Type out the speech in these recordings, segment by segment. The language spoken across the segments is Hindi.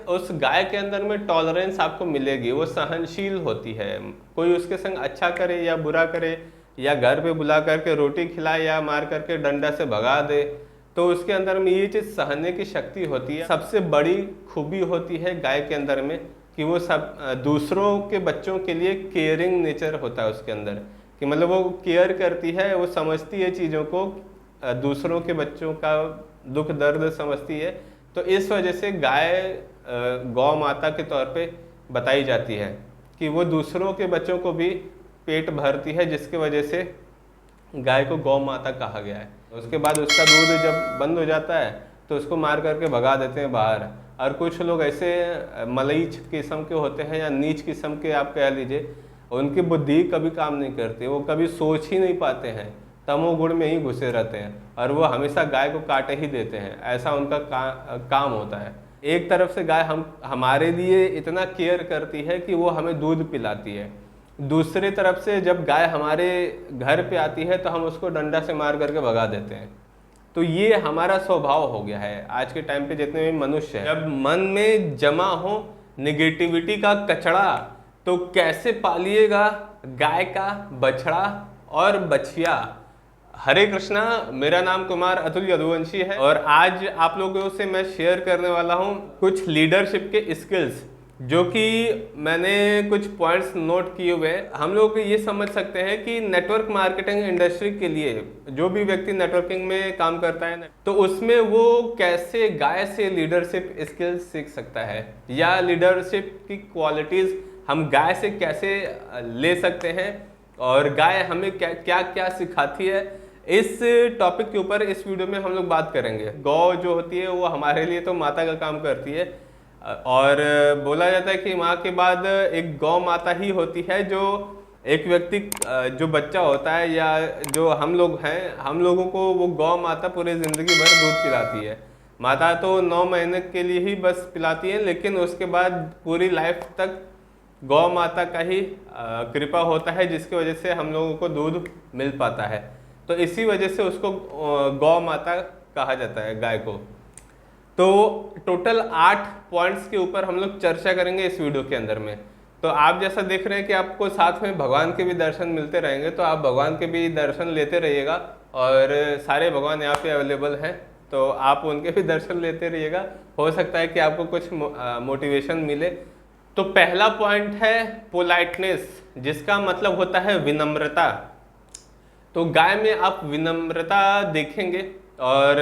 उस गाय के अंदर में टॉलरेंस आपको मिलेगी, वो सहनशील होती है। कोई उसके संग अच्छा करे या बुरा करे, या घर पे बुला करके रोटी खिलाए या मार करके डंडा से भगा दे, तो उसके अंदर में ये चीज़ सहने की शक्ति होती है। सबसे बड़ी खूबी होती है गाय के अंदर में कि वो सब दूसरों के बच्चों के लिए केयरिंग नेचर होता है उसके अंदर, कि मतलब वो केयर करती है, वो समझती है चीज़ों को, दूसरों के बच्चों का दुख दर्द समझती है। तो इस वजह से गाय गौ माता के तौर पे बताई जाती है कि वो दूसरों के बच्चों को भी पेट भरती है, जिसकी वजह से गाय को गौ माता कहा गया है। उसके बाद उसका दूध जब बंद हो जाता है तो उसको मार करके भगा देते हैं बाहर। और कुछ लोग ऐसे मलईच किस्म के होते हैं या नीच किस्म के आप कह लीजिए, उनकी बुद्धि कभी काम नहीं करती, वो कभी सोच ही नहीं पाते हैं, तमोगुण में ही घुसे रहते हैं और वो हमेशा गाय को काटे ही देते हैं। ऐसा उनका काम होता है। एक तरफ से गाय हमारे लिए इतना केयर करती है कि वो हमें दूध पिलाती है, दूसरी तरफ से जब गाय हमारे घर पे आती है तो हम उसको डंडा से मार करके भगा देते हैं। तो ये हमारा स्वभाव हो गया है आज के टाइम पे। जितने भी मनुष्य हैं, जब मन में जमा हो निगेटिविटी का कचड़ा, तो कैसे पालिएगा गाय का बछड़ा और बछिया। हरे कृष्णा, मेरा नाम कुमार अतुल यदुवंशी है और आज आप लोगों से मैं शेयर करने वाला हूं कुछ लीडरशिप के स्किल्स, जो कि मैंने कुछ पॉइंट्स नोट किए हुए हैं। हम लोग ये समझ सकते हैं कि नेटवर्क मार्केटिंग इंडस्ट्री के लिए जो भी व्यक्ति नेटवर्किंग में काम करता है तो उसमें वो कैसे गाय से लीडरशिप स्किल्स सीख सकता है, या लीडरशिप की क्वालिटीज़ हम गाय से कैसे ले सकते हैं और गाय हमें क्या क्या क्या सिखाती है। इस टॉपिक के ऊपर इस वीडियो में हम लोग बात करेंगे। गौ जो होती है वो हमारे लिए तो माता का काम करती है, और बोला जाता है कि माँ के बाद एक गौ माता ही होती है, जो एक व्यक्ति जो बच्चा होता है या जो हम लोग हैं, हम लोगों को वो गौ माता पूरी ज़िंदगी भर दूध पिलाती है। माता तो 9 महीने के लिए ही बस पिलाती है, लेकिन उसके बाद पूरी लाइफ तक गौ माता का ही कृपा होता है, जिसकी वजह से हम लोगों को दूध मिल पाता है। तो इसी वजह से उसको गौ माता कहा जाता है गाय को। तो टोटल 8 पॉइंट्स के ऊपर हम लोग चर्चा करेंगे इस वीडियो के अंदर में। तो आप जैसा देख रहे हैं कि आपको साथ में भगवान के भी दर्शन मिलते रहेंगे, तो आप भगवान के भी दर्शन लेते रहिएगा, और सारे भगवान यहाँ पे अवेलेबल हैं, तो आप उनके भी दर्शन लेते रहिएगा। हो सकता है कि आपको कुछ मोटिवेशन मिले। तो पहला पॉइंट है पोलाइटनेस, जिसका मतलब होता है विनम्रता। तो गाय में आप विनम्रता देखेंगे, और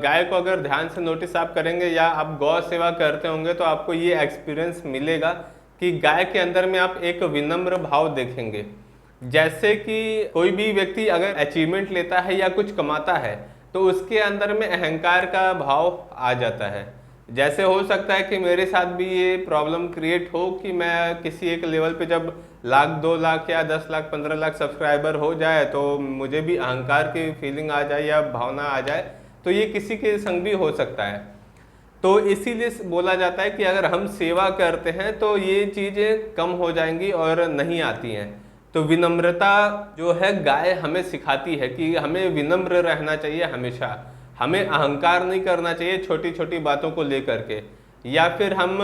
गाय को अगर ध्यान से नोटिस आप करेंगे या आप गौ सेवा करते होंगे तो आपको ये एक्सपीरियंस मिलेगा कि गाय के अंदर में आप एक विनम्र भाव देखेंगे। जैसे कि कोई भी व्यक्ति अगर अचीवमेंट लेता है या कुछ कमाता है तो उसके अंदर में अहंकार का भाव आ जाता है। जैसे हो सकता है कि मेरे साथ भी ये प्रॉब्लम क्रिएट हो कि मैं किसी एक लेवल पे जब 1 लाख 2 लाख या 10 लाख 15 लाख सब्सक्राइबर हो जाए तो मुझे भी अहंकार की फीलिंग आ जाए या भावना आ जाए। तो ये किसी के संग भी हो सकता है। तो इसीलिए बोला जाता है कि अगर हम सेवा करते हैं तो ये चीज़ें कम हो जाएंगी और नहीं आती हैं। तो विनम्रता जो है गाय हमें सिखाती है कि हमें विनम्र रहना चाहिए हमेशा, हमें अहंकार नहीं करना चाहिए छोटी छोटी बातों को लेकर के। या फिर हम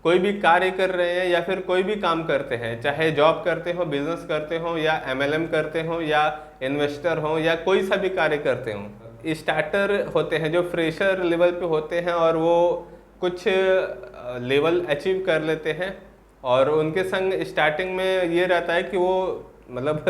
कोई भी कार्य कर रहे हैं या फिर कोई भी काम करते हैं, चाहे जॉब करते हो, बिजनेस करते हो, या एमएलएम करते हो, या इन्वेस्टर हो, या कोई सा भी कार्य करते हो। स्टार्टर होते हैं जो फ्रेशर लेवल पे होते हैं और वो कुछ लेवल अचीव कर लेते हैं, और उनके संग स्टार्टिंग में ये रहता है कि वो मतलब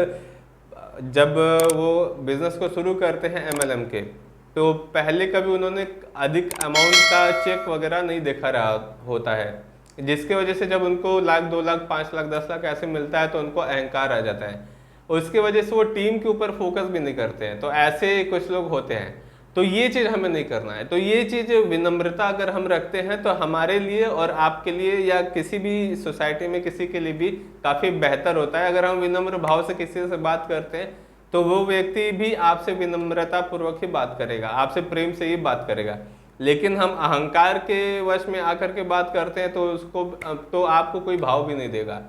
जब वो बिजनेस को शुरू करते हैं एमएलएम के, तो पहले कभी उन्होंने अधिक अमाउंट का चेक वगैरह नहीं देखा रहा होता है, जिसके वजह से जब उनको 1 लाख 2 लाख 5 लाख 10 लाख ऐसे मिलता है तो उनको अहंकार आ जाता है। उसकी वजह से वो टीम के ऊपर फोकस भी नहीं करते हैं। तो ऐसे कुछ लोग होते हैं। तो ये चीज़ हमें नहीं करना है। तो ये चीज़ विनम्रता अगर हम रखते हैं तो हमारे लिए और आपके लिए या किसी भी सोसाइटी में किसी के लिए भी काफ़ी बेहतर होता है। अगर हम विनम्र भाव से किसी से बात करते हैं तो वो व्यक्ति भी आपसे विनम्रता पूर्वक ही बात करेगा, आपसे प्रेम से ही बात करेगा। लेकिन हम अहंकार के वश में आकर के बात करते हैं तो आपको कोई भाव भी नहीं देगा।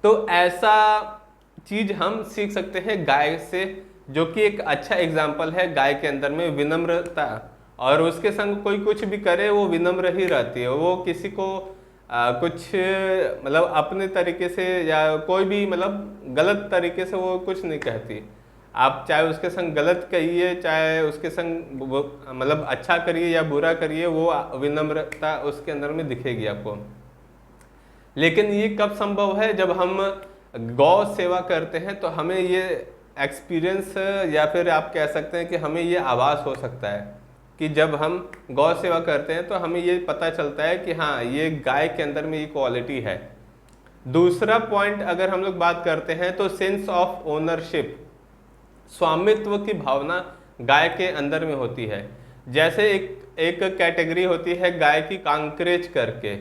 तो ऐसा चीज़ हम सीख सकते हैं गाय से, जो कि एक अच्छा एग्जाम्पल है गाय के अंदर में विनम्रता। और उसके संग कोई कुछ भी करे वो विनम्र ही रहती है, वो किसी को कुछ मतलब अपने तरीके से या कोई भी मतलब गलत तरीके से वो कुछ नहीं कहती। आप चाहे उसके संग गलत कहिए, चाहे उसके संग मतलब अच्छा करिए या बुरा करिए, वो विनम्रता उसके अंदर में दिखेगी आपको। लेकिन ये कब संभव है? जब हम गौ सेवा करते हैं तो हमें ये एक्सपीरियंस या फिर आप कह सकते हैं कि हमें ये आभास हो सकता है कि जब हम गौ सेवा करते हैं तो हमें ये पता चलता है कि हाँ, ये गाय के अंदर में ये क्वालिटी है। दूसरा पॉइंट अगर हम लोग बात करते हैं तो सेंस ऑफ ओनरशिप, स्वामित्व की भावना गाय के अंदर में होती है। जैसे एक कैटेगरी होती है गाय की कांकरेज करके,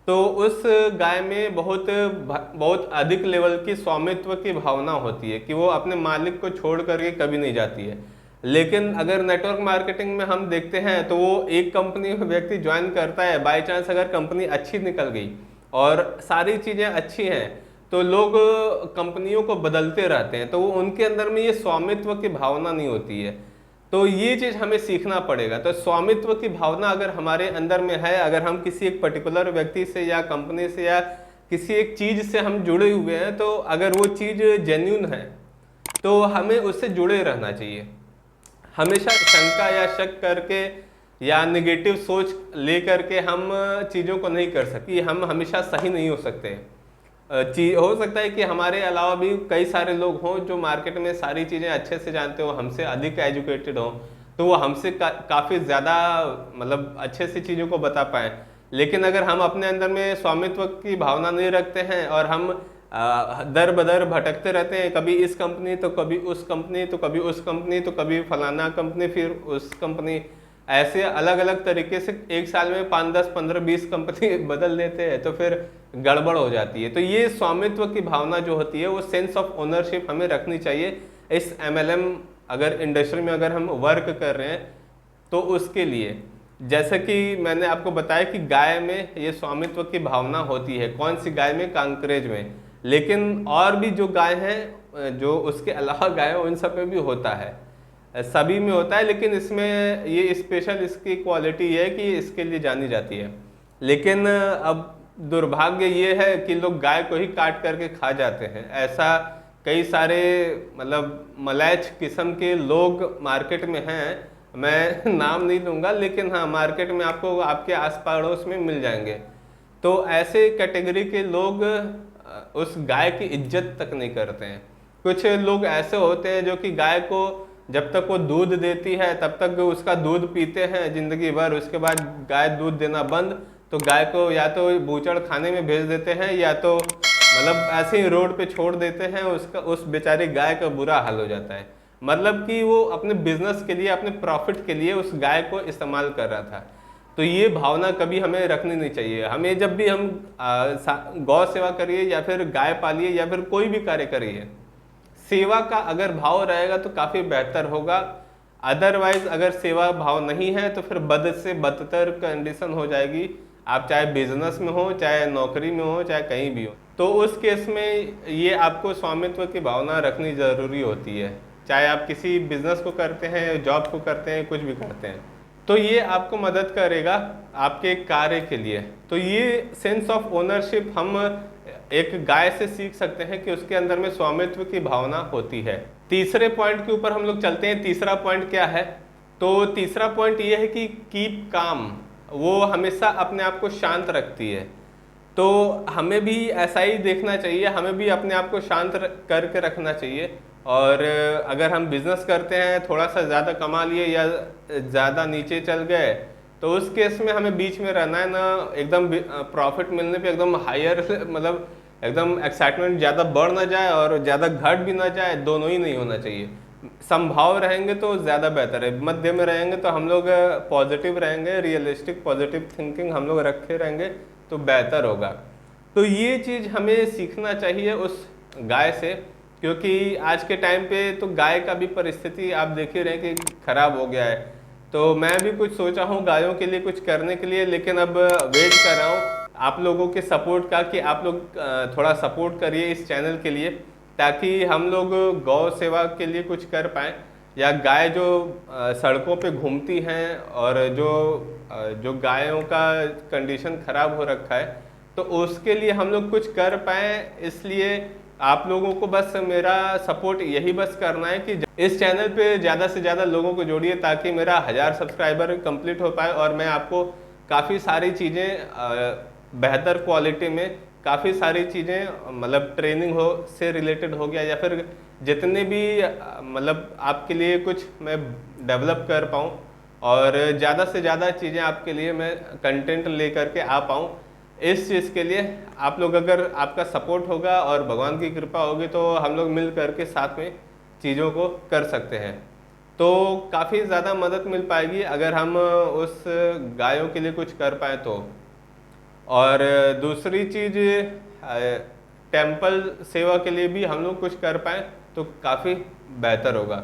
तो उस गाय में बहुत अधिक लेवल की स्वामित्व की भावना होती है कि वो अपने मालिक को छोड़ करके कभी नहीं जाती है। लेकिन अगर नेटवर्क मार्केटिंग में हम देखते हैं तो वो एक कंपनी में व्यक्ति ज्वाइन करता है, बाय चांस अगर कंपनी अच्छी निकल गई और सारी चीज़ें अच्छी हैं तो लोग कंपनियों को बदलते रहते हैं, तो वो उनके अंदर में ये स्वामित्व की भावना नहीं होती है। तो ये चीज़ हमें सीखना पड़ेगा। तो स्वामित्व की भावना अगर हमारे अंदर में है, अगर हम किसी एक पर्टिकुलर व्यक्ति से या कंपनी से या किसी एक चीज़ से हम जुड़े हुए हैं, तो अगर वो चीज़ जेन्यून है तो हमें उससे जुड़े रहना चाहिए। हमेशा शंका या शक करके या नेगेटिव सोच ले करके हम चीज़ों को नहीं कर सकते। हम हमेशा सही नहीं हो सकते। हो सकता है कि हमारे अलावा भी कई सारे लोग हों जो मार्केट में सारी चीज़ें अच्छे से जानते हो, हमसे अधिक एजुकेटेड हों, तो वो हमसे काफ़ी ज़्यादा मतलब अच्छे से चीज़ों को बता पाएँ। लेकिन अगर हम अपने अंदर में स्वामित्व की भावना नहीं रखते हैं और हम दर बदर भटकते रहते हैं, कभी इस कंपनी तो कभी उस कंपनी तो कभी उस कंपनी तो कभी फलाना कंपनी फिर उस कंपनी, ऐसे अलग अलग तरीके से एक साल में 5, 10, 15, 20 कंपनी बदल देते हैं, तो फिर गड़बड़ हो जाती है। तो ये स्वामित्व की भावना जो होती है वो सेंस ऑफ ओनरशिप हमें रखनी चाहिए। इस MLM अगर इंडस्ट्री में अगर हम वर्क कर रहे हैं तो उसके लिए, जैसे कि मैंने आपको बताया कि गाय में ये स्वामित्व की भावना होती है। कौन सी गाय में? कांकरेज में। लेकिन और भी जो गाय हैं, जो उसके अलावा गाय हैं, उन सब में भी होता है, सभी में होता है। लेकिन इसमें ये स्पेशल इसकी क्वालिटी है कि इसके लिए जानी जाती है। लेकिन अब दुर्भाग्य ये है कि लोग गाय को ही काट करके खा जाते हैं। ऐसा कई सारे मतलब मलैच किस्म के लोग मार्केट में हैं, मैं नाम नहीं लूँगा, लेकिन हाँ, मार्केट में आपको आपके आस पड़ोस में मिल जाएंगे। तो ऐसे कैटेगरी के लोग उस गाय की इज्जत तक नहीं करते हैं। कुछ लोग ऐसे होते हैं जो कि गाय को जब तक वो दूध देती है तब तक उसका दूध पीते हैं ज़िंदगी भर, उसके बाद गाय दूध देना बंद, तो गाय को या तो बूचड़ खाने में भेज देते हैं या तो मतलब ऐसे ही रोड पे छोड़ देते हैं। उस बेचारी गाय का बुरा हाल हो जाता है। मतलब कि वो अपने बिजनेस के लिए, अपने प्रॉफिट के लिए उस गाय को इस्तेमाल कर रहा था। तो ये भावना कभी हमें रखनी नहीं चाहिए। हमें जब भी हम गौ सेवा करिए या फिर गाय पालिए या फिर कोई भी कार्य करिए, सेवा का अगर भाव रहेगा तो काफ़ी बेहतर होगा। अदरवाइज अगर सेवा भाव नहीं है तो फिर बद से बदतर कंडीशन हो जाएगी। आप चाहे बिजनेस में हो, चाहे नौकरी में हो, चाहे कहीं भी हो, तो उस केस में ये आपको स्वामित्व की भावना रखनी ज़रूरी होती है। चाहे आप किसी बिजनेस को करते हैं, जॉब को करते हैं, कुछ भी करते हैं, तो ये आपको मदद करेगा आपके कार्य के लिए। तो ये सेंस ऑफ ओनरशिप हम एक गाय से सीख सकते हैं कि उसके अंदर में स्वामित्व की भावना होती है। तीसरे पॉइंट के ऊपर हम लोग चलते हैं। तीसरा पॉइंट क्या है? तो तीसरा पॉइंट ये है कि कीप काम, वो हमेशा अपने आप को शांत रखती है। तो हमें भी ऐसा ही देखना चाहिए, हमें भी अपने आप को शांत करके रखना चाहिए। और अगर हम बिजनेस करते हैं, थोड़ा सा ज़्यादा कमा लिए या ज़्यादा नीचे चल गए, तो उस केस में हमें बीच में रहना है ना। एकदम प्रॉफिट मिलने पे एकदम हायर मतलब एकदम एक्साइटमेंट ज़्यादा बढ़ ना जाए और ज़्यादा घट भी ना जाए, दोनों ही नहीं होना चाहिए। संभाव रहेंगे तो ज़्यादा बेहतर है। मध्य में रहेंगे तो हम लोग पॉजिटिव रहेंगे, रियलिस्टिक पॉजिटिव थिंकिंग हम लोग रखे रहेंगे तो बेहतर होगा। तो ये चीज़ हमें सीखना चाहिए उस गाय से, क्योंकि आज के टाइम पे तो गाय का भी परिस्थिति आप देख ही रहे हैं कि खराब हो गया है। तो मैं भी कुछ सोचा हूँ गायों के लिए कुछ करने के लिए, लेकिन अब वेट कर रहा हूँ आप लोगों के सपोर्ट का कि आप लोग थोड़ा सपोर्ट करिए इस चैनल के लिए, ताकि हम लोग गौ सेवा के लिए कुछ कर पाएँ। या गाय जो सड़कों पे घूमती हैं और जो गायों का कंडीशन खराब हो रखा है, तो उसके लिए हम लोग कुछ कर पाएँ। इसलिए आप लोगों को बस मेरा सपोर्ट यही बस करना है कि इस चैनल पे ज़्यादा से ज़्यादा लोगों को जोड़िए, ताकि मेरा 1000 सब्सक्राइबर कंप्लीट हो पाए और मैं आपको काफ़ी सारी चीज़ें बेहतर क्वालिटी में, काफ़ी सारी चीज़ें मतलब ट्रेनिंग हो से रिलेटेड हो गया, या फिर जितने भी मतलब आपके लिए कुछ मैं डेवलप कर पाऊँ और ज़्यादा से ज़्यादा चीज़ें आपके लिए मैं कंटेंट ले करके आ पाऊँ। इस चीज़ के लिए आप लोग, अगर आपका सपोर्ट होगा और भगवान की कृपा होगी, तो हम लोग मिल करके साथ में चीज़ों को कर सकते हैं। तो काफ़ी ज़्यादा मदद मिल पाएगी अगर हम उस गायों के लिए कुछ कर पाएँ तो। और दूसरी चीज़, टेम्पल सेवा के लिए भी हम लोग कुछ कर पाएँ तो काफ़ी बेहतर होगा।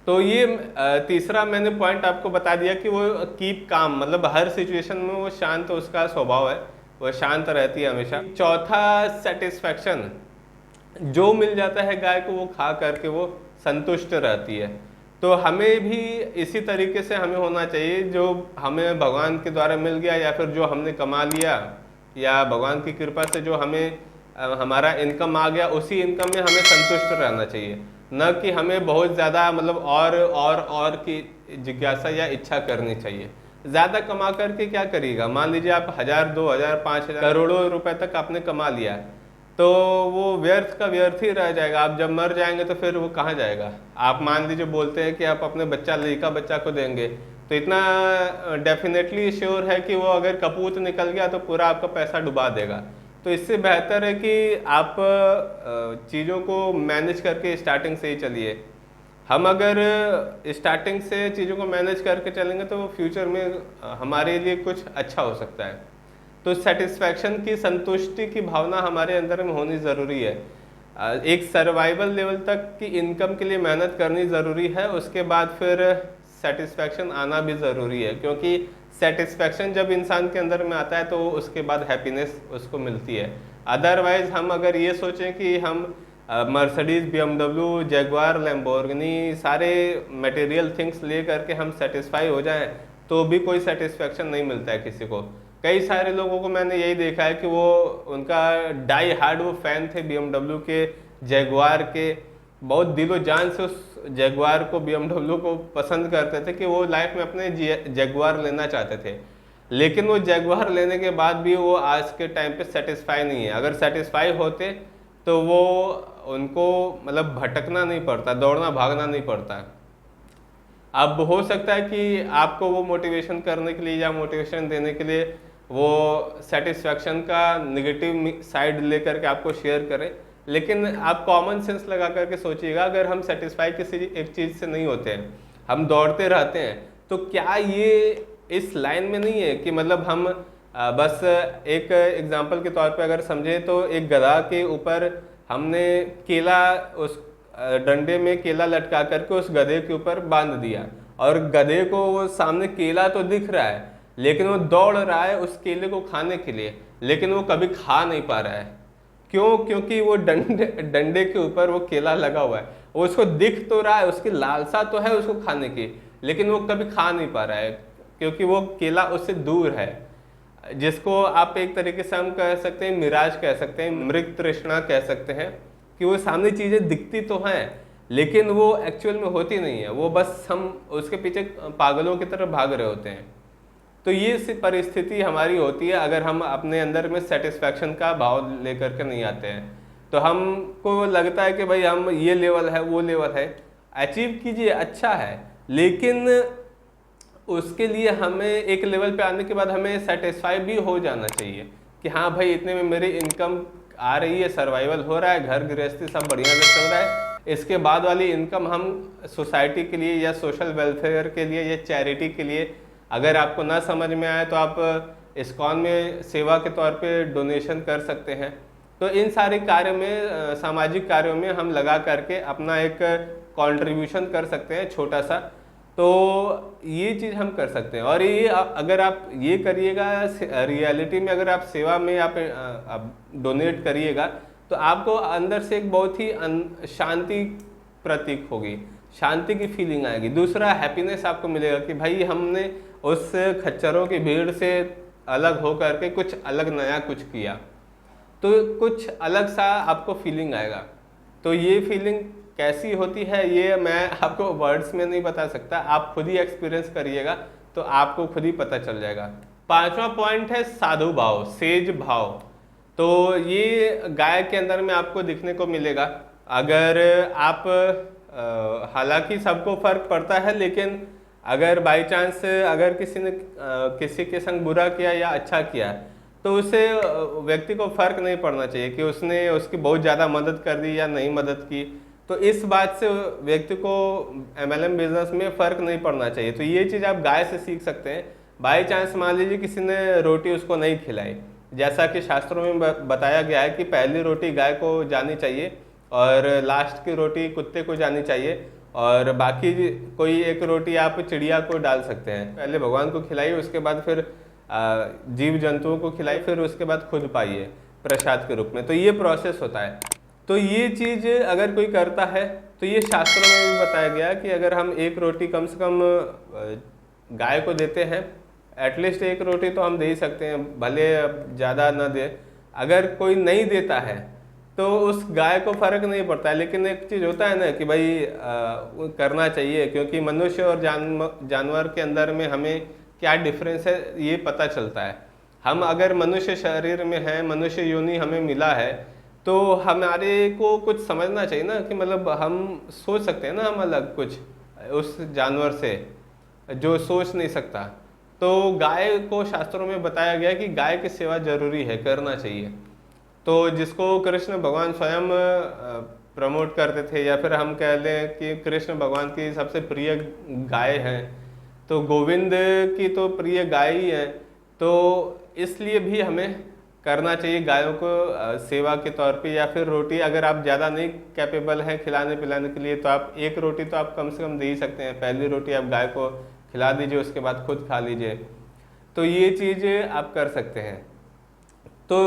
तो ये तीसरा मैंने पॉइंट आपको बता दिया कि वो कीप काम, मतलब हर सिचुएशन में वो शांत, उसका स्वभाव है, वो शांत रहती है हमेशा। चौथा, सेटिस्फैक्शन, जो मिल जाता है गाय को वो खा करके वो संतुष्ट रहती है। तो हमें भी इसी तरीके से हमें होना चाहिए, जो हमें भगवान के द्वारा मिल गया या फिर जो हमने कमा लिया या भगवान की कृपा से जो हमें हमारा इनकम आ गया, उसी इनकम में हमें संतुष्ट रहना चाहिए, न कि हमें बहुत ज़्यादा मतलब और की जिज्ञासा या इच्छा करनी चाहिए। ज़्यादा कमा करके क्या करिएगा? मान लीजिए आप 1000, 2000, 5000, करोड़ों रुपए तक आपने कमा लिया, तो वो व्यर्थ का व्यर्थ ही रह जाएगा। आप जब मर जाएंगे तो फिर वो कहाँ जाएगा? आप मान लीजिए बोलते हैं कि आप अपने लड़का बच्चा को देंगे, तो इतना डेफिनेटली श्योर है कि वो अगर कपूत निकल गया तो पूरा आपका पैसा डुबा देगा। तो इससे बेहतर है कि आप चीज़ों को मैनेज करके स्टार्टिंग से ही चलिए। हम अगर स्टार्टिंग से चीज़ों को मैनेज करके चलेंगे तो फ्यूचर में हमारे लिए कुछ अच्छा हो सकता है। तो सेटिस्फैक्शन की, संतुष्टि की भावना हमारे अंदर में होनी ज़रूरी है। एक सर्वाइवल लेवल तक की इनकम के लिए मेहनत करनी ज़रूरी है, उसके बाद फिर सेटिस्फैक्शन आना भी ज़रूरी है, क्योंकि सेटिस्फैक्शन जब इंसान के अंदर में आता है तो उसके बाद हैप्पीनेस उसको मिलती है। अदरवाइज़ हम अगर ये सोचें कि हम मर्सिडीज़, BMW, जैगवार, लैम्बोर्गिनी, सारे मटेरियल थिंग्स ले करके हम सेटिस्फाई हो जाएं, तो भी कोई सेटिस्फैक्शन नहीं मिलता है किसी को। कई सारे लोगों को मैंने यही देखा है कि वो उनका डाई हार्ड वो फैन थे BMW के, जैगवार के, बहुत दिलो जान से उस जैगवार को, BMW को पसंद करते थे कि वो लाइफ में अपने जैगवार लेना चाहते थे। लेकिन वो जैगवार लेने के बाद भी वो आज के टाइम पे सेटिस्फाई नहीं है। अगर सेटिस्फाई होते तो वो उनको मतलब भटकना नहीं पड़ता, दौड़ना भागना नहीं पड़ता। अब हो सकता है कि आपको वो मोटिवेशन करने के लिए या मोटिवेशन देने के लिए वो सेटिस्फैक्शन का निगेटिव साइड लेकर के आपको शेयर करें, लेकिन आप कॉमन सेंस लगा करके सोचिएगा, अगर हम सेटिस्फाई किसी एक चीज़ से नहीं होते हैं, हम दौड़ते रहते हैं, तो क्या ये इस लाइन में नहीं है कि मतलब हम बस एक एग्जांपल के तौर पे अगर समझें तो एक गधा के ऊपर हमने केला, उस डंडे में केला लटका करके उस गधे के ऊपर बांध दिया, और गधे को वो सामने केला तो दिख रहा है, लेकिन वो दौड़ रहा है उस केले को खाने के लिए, लेकिन वो कभी खा नहीं पा रहा है। क्यों? क्योंकि वो डंडे के ऊपर वो केला लगा हुआ है, वो उसको दिख तो रहा है, उसकी लालसा तो है उसको खाने की, लेकिन वो कभी खा नहीं पा रहा है, क्योंकि वो केला उससे दूर है। जिसको आप एक तरीके से हम कह सकते हैं मिराज कह सकते हैं, मृग तृष्णा कह सकते हैं, कि वो सामने चीज़ें दिखती तो हैं लेकिन वो एक्चुअल में होती नहीं है, वो बस हम उसके पीछे पागलों की तरह भाग रहे होते हैं। तो ये सी परिस्थिति हमारी होती है अगर हम अपने अंदर में सेटिस्फैक्शन का भाव लेकर के नहीं आते हैं। तो हमको लगता है कि भाई हम ये लेवल है, वो लेवल है, अचीव कीजिए, अच्छा है, लेकिन उसके लिए हमें एक लेवल पे आने के बाद हमें सेटिस्फाई भी हो जाना चाहिए कि हाँ भाई इतने में मेरी इनकम आ रही है, सर्वाइवल हो रहा है, घर गृहस्थी सब बढ़िया से चल रहा है। इसके बाद वाली इनकम हम सोसाइटी के लिए या सोशल वेलफेयर के लिए या चैरिटी के लिए, अगर आपको ना समझ में आए तो आप इस्कॉन में सेवा के तौर पे डोनेशन कर सकते हैं। तो इन सारे कार्यों में, सामाजिक कार्यों में हम लगा करके अपना एक कंट्रीब्यूशन कर सकते हैं छोटा सा। तो ये चीज़ हम कर सकते हैं, और ये अगर आप ये करिएगा, रियलिटी में अगर आप सेवा में आप डोनेट करिएगा तो आपको अंदर से एक बहुत ही शांति प्रतीक होगी। शांति की फीलिंग आएगी। दूसरा, हैप्पीनेस आपको मिलेगा कि भाई हमने उस खच्चरों की भीड़ से अलग हो करके कुछ अलग नया कुछ किया, तो कुछ अलग सा आपको फीलिंग आएगा। तो ये फीलिंग कैसी होती है ये मैं आपको वर्ड्स में नहीं बता सकता, आप खुद ही एक्सपीरियंस करिएगा तो आपको खुद ही पता चल जाएगा। पांचवा पॉइंट है साधु भाव, सेज भाव। तो ये गाय के अंदर में आपको दिखने को मिलेगा। अगर आप हालांकि सबको फर्क पड़ता है, लेकिन अगर बाई चांस अगर किसी ने किसी के संग बुरा किया या अच्छा किया, तो उसे व्यक्ति को फर्क नहीं पड़ना चाहिए कि उसने उसकी बहुत ज़्यादा मदद कर दी या नहीं मदद की। तो इस बात से व्यक्ति को MLM बिजनेस में फ़र्क नहीं पड़ना चाहिए। तो ये चीज़ आप गाय से सीख सकते हैं। बाई चांस मान लीजिए किसी ने रोटी उसको नहीं खिलाई, जैसा कि शास्त्रों में बताया गया है कि पहली रोटी गाय को जानी चाहिए और लास्ट की रोटी कुत्ते को जानी चाहिए, और बाकी कोई एक रोटी आप चिड़िया को डाल सकते हैं। पहले भगवान को खिलाइए, उसके बाद फिर जीव जंतुओं को खिलाइए, फिर उसके बाद खुद पाइए प्रसाद के रूप में। तो ये प्रोसेस होता है। तो ये चीज़ अगर कोई करता है तो ये शास्त्रों में भी बताया गया कि अगर हम एक रोटी कम से कम गाय को देते हैं, एटलीस्ट एक रोटी तो हम दे ही सकते हैं, भले ज़्यादा ना दे। अगर कोई नहीं देता है तो उस गाय को फर्क नहीं पड़ता है, लेकिन एक चीज़ होता है ना कि भाई करना चाहिए, क्योंकि मनुष्य और जानवर के अंदर में हमें क्या डिफरेंस है ये पता चलता है। हम अगर मनुष्य शरीर में हैं, मनुष्य योनि हमें मिला है, तो हमारे को कुछ समझना चाहिए ना कि मतलब हम सोच सकते हैं ना, हम अलग कुछ उस जानवर से जो सोच नहीं सकता। तो गाय को शास्त्रों में बताया गया कि गाय की सेवा जरूरी है, करना चाहिए। तो जिसको कृष्ण भगवान स्वयं प्रमोट करते थे, या फिर हम कह लें कि कृष्ण भगवान की सबसे प्रिय गाय हैं, तो गोविंद की तो प्रिय गाय ही है। तो इसलिए भी हमें करना चाहिए गायों को सेवा के तौर पे। या फिर रोटी अगर आप ज़्यादा नहीं कैपेबल हैं खिलाने पिलाने के लिए, तो आप एक रोटी तो आप कम से कम दे ही सकते हैं। पहली रोटी आप गाय को खिला दीजिए, उसके बाद खुद खा लीजिए। तो ये चीज़ आप कर सकते हैं। तो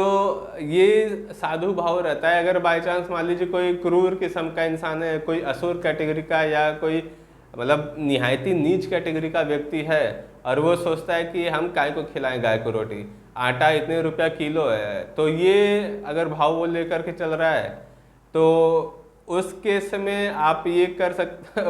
ये साधु भाव रहता है। अगर बाई चांस मान लीजिए कोई क्रूर किस्म का इंसान है, कोई असुर कैटेगरी का या कोई मतलब निहायती नीच कैटेगरी का व्यक्ति है, और वो सोचता है कि हम काय को खिलाएं गाय को रोटी, आटा इतने रुपया किलो है, तो ये अगर भाव वो लेकर के चल रहा है, तो उस केस में आप ये कर सकते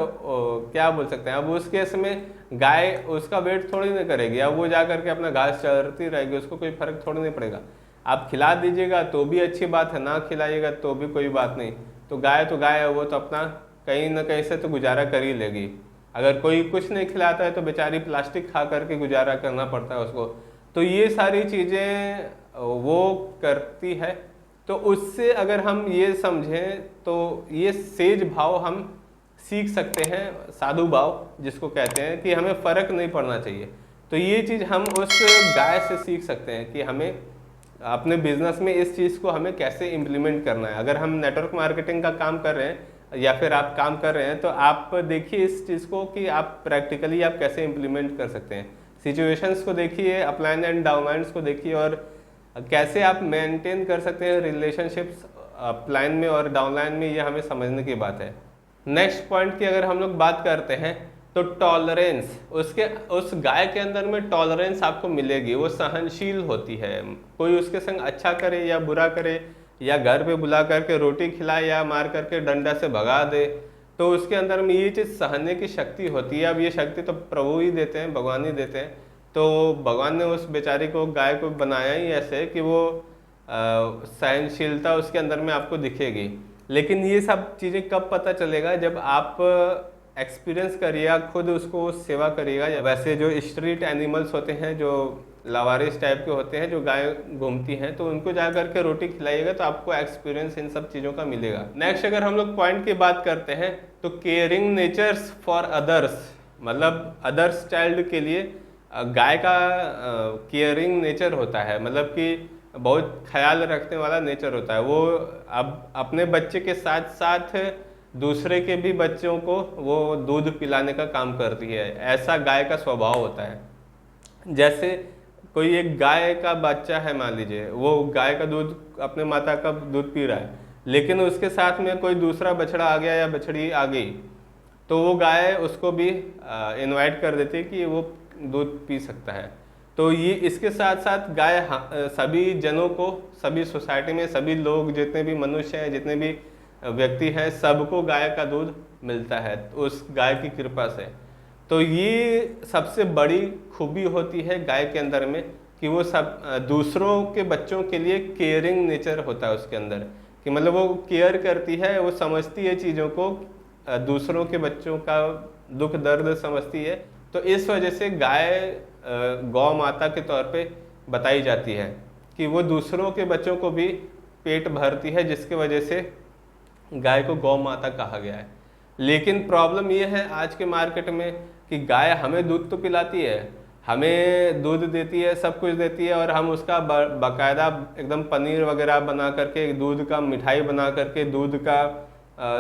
क्या बोल सकते हैं, अब उस केस में गाय उसका वेट थोड़ी नहीं करेगी, अब वो जा करके अपना घास चरती रहेगी, उसको कोई फर्क थोड़ी नहीं पड़ेगा। आप खिला दीजिएगा तो भी अच्छी बात है, ना खिलाइएगा तो भी कोई बात नहीं। तो गाय है, वो तो अपना कहीं ना कहीं से तो गुजारा कर ही लेगी। अगर कोई कुछ नहीं खिलाता है तो बेचारी प्लास्टिक खा करके गुजारा करना पड़ता है उसको। तो ये सारी चीज़ें वो करती है। तो उससे अगर हम ये समझें तो ये सेज भाव हम सीख सकते हैं, साधु भाव जिसको कहते हैं, कि हमें फ़र्क नहीं पड़ना चाहिए। तो ये चीज़ हम उस गाय से सीख सकते हैं कि हमें अपने बिजनेस में इस चीज़ को हमें कैसे इम्प्लीमेंट करना है। अगर हम नेटवर्क मार्केटिंग का काम कर रहे हैं या फिर आप काम कर रहे हैं, तो आप देखिए इस चीज़ को कि आप प्रैक्टिकली आप कैसे इम्प्लीमेंट कर सकते हैं। सिचुएशंस को देखिए, अपलाइन एंड डाउनलाइंस को देखिए, और कैसे आप मेंटेन कर सकते हैं रिलेशनशिप्स अपलाइन में और डाउनलाइन में, ये हमें समझने की बात है। नेक्स्ट पॉइंट की अगर हम लोग बात करते हैं तो टॉलरेंस, उस गाय के अंदर में टॉलरेंस आपको मिलेगी। वो सहनशील होती है। कोई उसके संग अच्छा करे या बुरा करे, या घर पे बुला करके रोटी खिलाए या मार करके डंडा से भगा दे, तो उसके अंदर में ये चीज़ सहने की शक्ति होती है। अब ये शक्ति तो प्रभु ही देते हैं, भगवान ही देते हैं। तो भगवान ने उस बेचारी को, गाय को बनाया ही ऐसे कि वो सहनशीलता उसके अंदर में आपको दिखेगी। लेकिन ये सब चीज़ें कब पता चलेगा, जब आप एक्सपीरियंस करिएगा, खुद उसको सेवा करिएगा। वैसे जो स्ट्रीट एनिमल्स होते हैं, जो लावारिस टाइप के होते हैं, जो गाय घूमती हैं, तो उनको जा करके रोटी खिलाइएगा तो आपको एक्सपीरियंस इन सब चीज़ों का मिलेगा। नेक्स्ट अगर हम लोग पॉइंट की बात करते हैं तो केयरिंग नेचर्स फॉर अदर्स, मतलब अदर्स चाइल्ड के लिए गाय का केयरिंग नेचर होता है, मतलब कि बहुत ख्याल रखने वाला नेचर होता है। वो अब अपने बच्चे के साथ साथ दूसरे के भी बच्चों को वो दूध पिलाने का काम करती है। ऐसा गाय का स्वभाव होता है। जैसे कोई एक गाय का बच्चा है, मान लीजिए वो गाय का दूध, अपने माता का दूध पी रहा है, लेकिन उसके साथ में कोई दूसरा बछड़ा आ गया या बछड़ी आ गई, तो तो वो गाय उसको भी इनवाइट कर देती है कि वो दूध पी सकता है। तो ये इसके साथ साथ गाय सभी जनों को, सभी सोसाइटी में सभी लोग, जितने भी मनुष्य हैं, जितने भी व्यक्ति हैं, सबको गाय का दूध मिलता है उस गाय की कृपा से। तो ये सबसे बड़ी खूबी होती है गाय के अंदर में कि वो सब दूसरों के बच्चों के लिए केयरिंग नेचर होता है उसके अंदर, कि मतलब वो केयर करती है, वो समझती है चीज़ों को, दूसरों के बच्चों का दुख दर्द समझती है। तो इस वजह से गाय गौ माता के तौर पे बताई जाती है कि वो दूसरों के बच्चों को भी पेट भरती है, जिसकी वजह से गाय को गौ माता कहा गया है। लेकिन प्रॉब्लम ये है आज के मार्केट में कि गाय हमें दूध तो पिलाती है, हमें दूध देती है, सब कुछ देती है, और हम उसका बाकायदा एकदम पनीर वगैरह बना करके, दूध का मिठाई बना करके, दूध का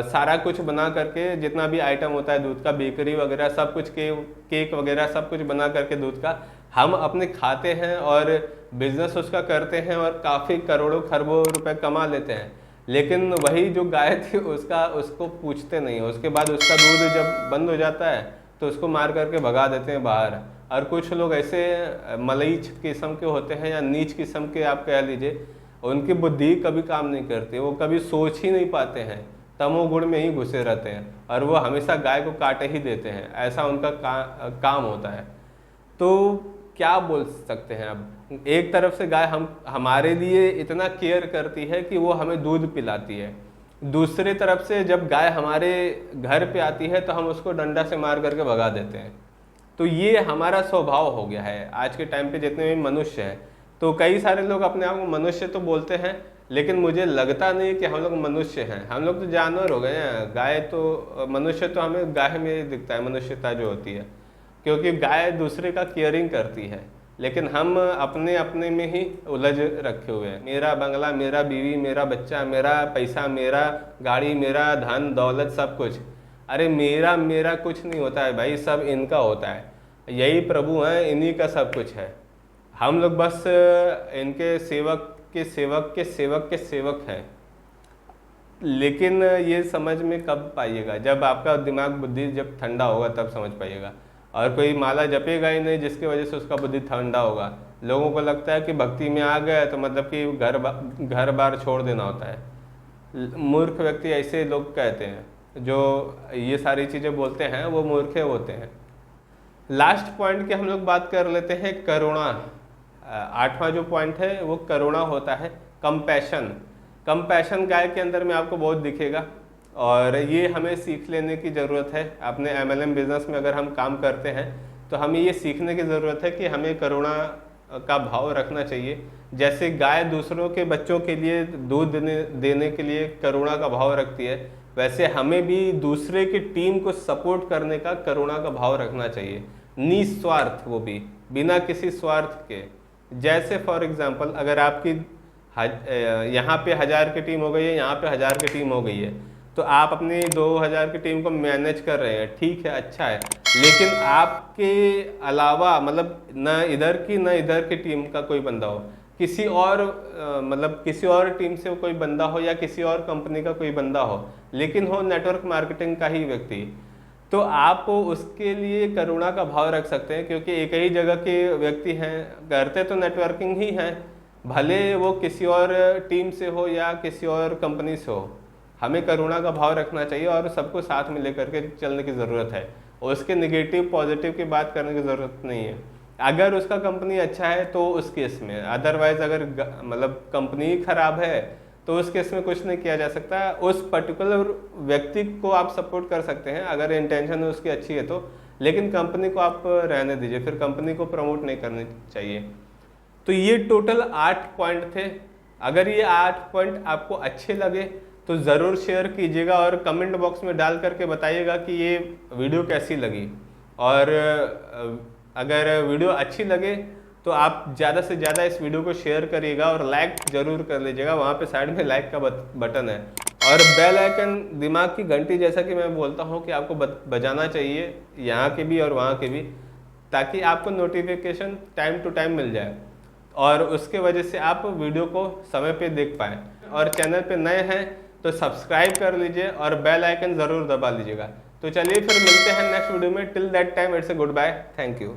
सारा कुछ बना करके, जितना भी आइटम होता है दूध का, बेकरी वगैरह सब कुछ, केक वगैरह सब कुछ बना करके दूध का हम अपने खाते हैं और बिजनेस उसका करते हैं और काफ़ी करोड़ों खरबों रुपए कमा लेते हैं। लेकिन वही जो गाय थी उसको पूछते नहीं, उसके बाद उसका दूध जब बंद हो जाता है तो उसको मार करके भगा देते हैं बाहर। और कुछ लोग ऐसे मलईच किस्म के होते हैं या नीच किस्म के आप कह लीजिए, उनकी बुद्धि कभी काम नहीं करती, वो कभी सोच ही नहीं पाते हैं, तमोगुण में ही घुसे रहते हैं और वो हमेशा गाय को काटे ही देते हैं, ऐसा उनका काम होता है। तो क्या बोल सकते हैं अब, एक तरफ से गाय हमारे लिए इतना केयर करती है कि वो हमें दूध पिलाती है, दूसरी तरफ से जब गाय हमारे घर पे आती है तो हम उसको डंडा से मार करके भगा देते हैं। तो ये हमारा स्वभाव हो गया है आज के टाइम पे जितने भी मनुष्य हैं। तो कई सारे लोग अपने आप को मनुष्य तो बोलते हैं, लेकिन मुझे लगता नहीं कि हम लोग मनुष्य हैं, हम लोग तो जानवर हो गए हैं। गाय तो, मनुष्य तो हमें गाय में दिखता है, मनुष्यता जो होती है, क्योंकि गाय दूसरे का केयरिंग करती है, लेकिन हम अपने अपने में ही उलझ रखे हुए हैं। मेरा बंगला, मेरा बीवी, मेरा बच्चा, मेरा पैसा, मेरा गाड़ी, मेरा धन दौलत, सब कुछ। अरे मेरा मेरा कुछ नहीं होता है भाई, सब इनका होता है, यही प्रभु हैं, इन्हीं का सब कुछ है। हम लोग बस इनके सेवक के सेवक के सेवक के सेवक हैं। लेकिन ये समझ में कब पाइएगा, जब आपका दिमाग बुद्धि जब ठंडा होगा तब समझ पाइएगा। और कोई माला जपेगा ही नहीं जिसकी वजह से उसका बुद्धि ठंडा होगा। लोगों को लगता है कि भक्ति में आ गया तो मतलब कि घर बार छोड़ देना होता है। मूर्ख व्यक्ति ऐसे लोग कहते हैं, जो ये सारी चीज़ें बोलते हैं वो मूर्ख होते हैं। लास्ट पॉइंट की हम लोग बात कर लेते हैं, करुणा। 8वां जो पॉइंट है वो करुणा होता है, कंपैशन। कंपैशन गाय के अंदर में आपको बहुत दिखेगा और ये हमें सीख लेने की ज़रूरत है। अपने MLM बिजनेस में अगर हम काम करते हैं तो हमें ये सीखने की ज़रूरत है कि हमें करुणा का भाव रखना चाहिए। जैसे गाय दूसरों के बच्चों के लिए दूध देने के लिए करुणा का भाव रखती है, वैसे हमें भी दूसरे की टीम को सपोर्ट करने का करुणा का भाव रखना चाहिए, निस्वार्थ, वो भी बिना किसी स्वार्थ के। जैसे फॉर एग्जांपल अगर आपकी यहाँ पे 1000 की टीम हो गई है, यहाँ पे 1000 की टीम हो गई है, तो आप अपनी 2000 की टीम को मैनेज कर रहे हैं, ठीक है, अच्छा है। लेकिन आपके अलावा मतलब न इधर की न इधर की टीम का कोई बंदा हो, किसी और मतलब किसी और टीम से कोई बंदा हो या किसी और कंपनी का कोई बंदा हो, लेकिन हो नेटवर्क मार्केटिंग का ही व्यक्ति, तो आप उसके लिए करुणा का भाव रख सकते हैं। क्योंकि एक ही जगह के व्यक्ति हैं, करते तो नेटवर्किंग ही हैं, भले वो किसी और टीम से हो या किसी और कंपनी से हो, हमें करुणा का भाव रखना चाहिए और सबको साथ में लेकर के चलने की ज़रूरत है। उसके नेगेटिव पॉजिटिव की बात करने की ज़रूरत नहीं है। अगर उसका कंपनी अच्छा है तो उस केस में, अदरवाइज अगर मतलब कंपनी खराब है तो उस केस में कुछ नहीं किया जा सकता। उस पर्टिकुलर व्यक्ति को आप सपोर्ट कर सकते हैं अगर इंटेंशन उसकी अच्छी है तो, लेकिन कंपनी को आप रहने दीजिए, फिर कंपनी को प्रमोट नहीं करनी चाहिए। तो ये टोटल 8 पॉइंट थे। अगर ये 8 पॉइंट आपको अच्छे लगे तो ज़रूर शेयर कीजिएगा और कमेंट बॉक्स में डाल करके बताइएगा कि ये वीडियो कैसी लगी। और अगर वीडियो अच्छी लगे तो आप ज़्यादा से ज़्यादा इस वीडियो को शेयर करिएगा और लाइक ज़रूर कर लीजिएगा, वहाँ पे साइड में लाइक का बटन है। और बेल आइकन, दिमाग की घंटी, जैसा कि मैं बोलता हूँ कि आपको बजाना चाहिए, यहाँ के भी और वहाँ के भी, ताकि आपको नोटिफिकेशन टाइम टू टाइम मिल जाए और उसके वजह से आप वीडियो को समय पे देख पाएँ। और चैनल पे नए हैं तो सब्सक्राइब कर लीजिए और बेल आइकन ज़रूर दबा लीजिएगा। तो चलिए फिर मिलते हैं नेक्स्ट वीडियो में। Till that time it's a good bye, thank you.